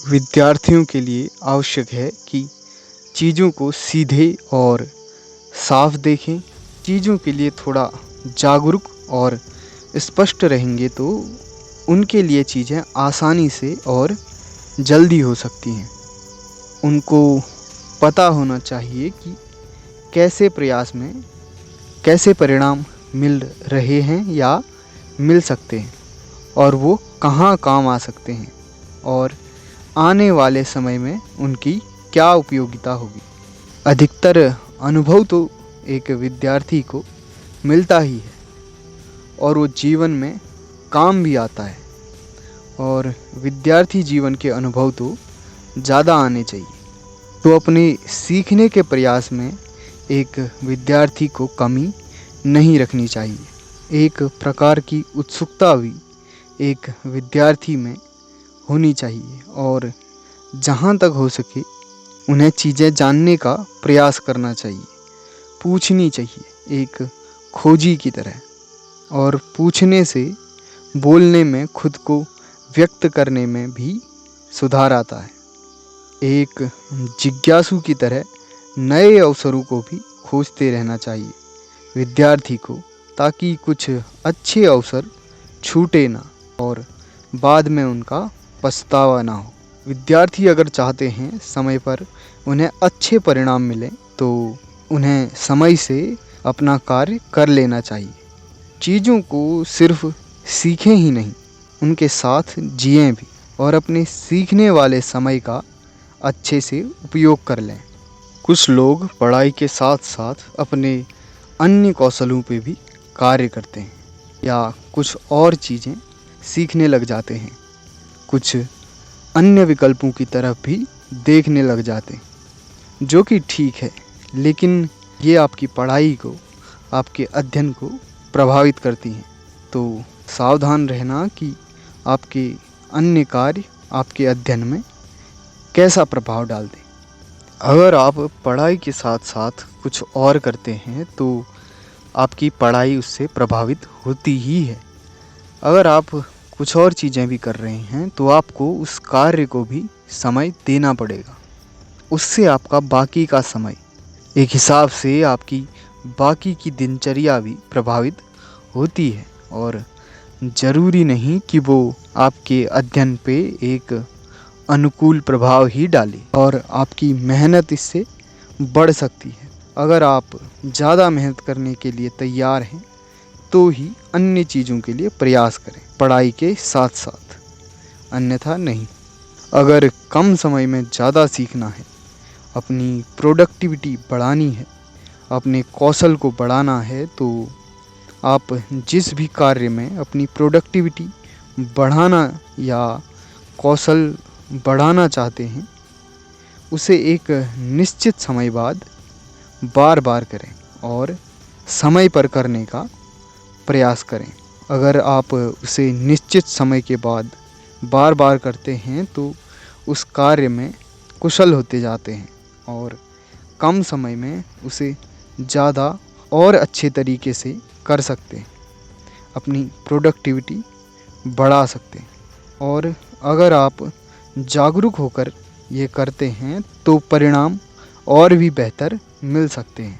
विद्यार्थियों के लिए आवश्यक है कि चीज़ों को सीधे और साफ देखें। चीज़ों के लिए थोड़ा जागरूक और स्पष्ट रहेंगे तो उनके लिए चीज़ें आसानी से और जल्दी हो सकती हैं। उनको पता होना चाहिए कि कैसे प्रयास में कैसे परिणाम मिल रहे हैं या मिल सकते हैं और वो कहाँ काम आ सकते हैं और आने वाले समय में उनकी क्या उपयोगिता होगी। अधिकतर अनुभव तो एक विद्यार्थी को मिलता ही है और वो जीवन में काम भी आता है, और विद्यार्थी जीवन के अनुभव तो ज़्यादा आने चाहिए। तो अपने सीखने के प्रयास में एक विद्यार्थी को कमी नहीं रखनी चाहिए। एक प्रकार की उत्सुकता भी एक विद्यार्थी में होनी चाहिए और जहाँ तक हो सके उन्हें चीज़ें जानने का प्रयास करना चाहिए, पूछनी चाहिए एक खोजी की तरह। और पूछने से बोलने में, खुद को व्यक्त करने में भी सुधार आता है। एक जिज्ञासु की तरह नए अवसरों को भी खोजते रहना चाहिए विद्यार्थी को, ताकि कुछ अच्छे अवसर छूटे ना और बाद में उनका पछतावा ना हो। विद्यार्थी अगर चाहते हैं समय पर उन्हें अच्छे परिणाम मिलें तो उन्हें समय से अपना कार्य कर लेना चाहिए। चीज़ों को सिर्फ सीखें ही नहीं, उनके साथ जिएं भी और अपने सीखने वाले समय का अच्छे से उपयोग कर लें। कुछ लोग पढ़ाई के साथ साथ अपने अन्य कौशलों पे भी कार्य करते हैं या कुछ और चीज़ें सीखने लग जाते हैं, कुछ अन्य विकल्पों की तरफ भी देखने लग जाते हैं, जो कि ठीक है, लेकिन ये आपकी पढ़ाई को, आपके अध्ययन को प्रभावित करती हैं। तो सावधान रहना कि आपके अन्य कार्य आपके अध्ययन में कैसा प्रभाव डाल दें। अगर आप पढ़ाई के साथ साथ कुछ और करते हैं तो आपकी पढ़ाई उससे प्रभावित होती ही है। अगर आप कुछ और चीज़ें भी कर रहे हैं तो आपको उस कार्य को भी समय देना पड़ेगा। उससे आपका बाकी का समय, एक हिसाब से आपकी बाकी की दिनचर्या भी प्रभावित होती है, और ज़रूरी नहीं कि वो आपके अध्ययन पे एक अनुकूल प्रभाव ही डाले और आपकी मेहनत इससे बढ़ सकती है। अगर आप ज़्यादा मेहनत करने के लिए तैयार हैं तो ही अन्य चीज़ों के लिए प्रयास करें पढ़ाई के साथ साथ, अन्यथा नहीं। अगर कम समय में ज़्यादा सीखना है, अपनी प्रोडक्टिविटी बढ़ानी है, अपने कौशल को बढ़ाना है, तो आप जिस भी कार्य में अपनी प्रोडक्टिविटी बढ़ाना या कौशल बढ़ाना चाहते हैं, उसे एक निश्चित समय बाद बार बार करें और समय पर करने का प्रयास करें। अगर आप उसे निश्चित समय के बाद बार बार करते हैं तो उस कार्य में कुशल होते जाते हैं और कम समय में उसे ज़्यादा और अच्छे तरीके से कर सकते हैं, अपनी प्रोडक्टिविटी बढ़ा सकते हैं। और अगर आप जागरूक होकर ये करते हैं तो परिणाम और भी बेहतर मिल सकते हैं।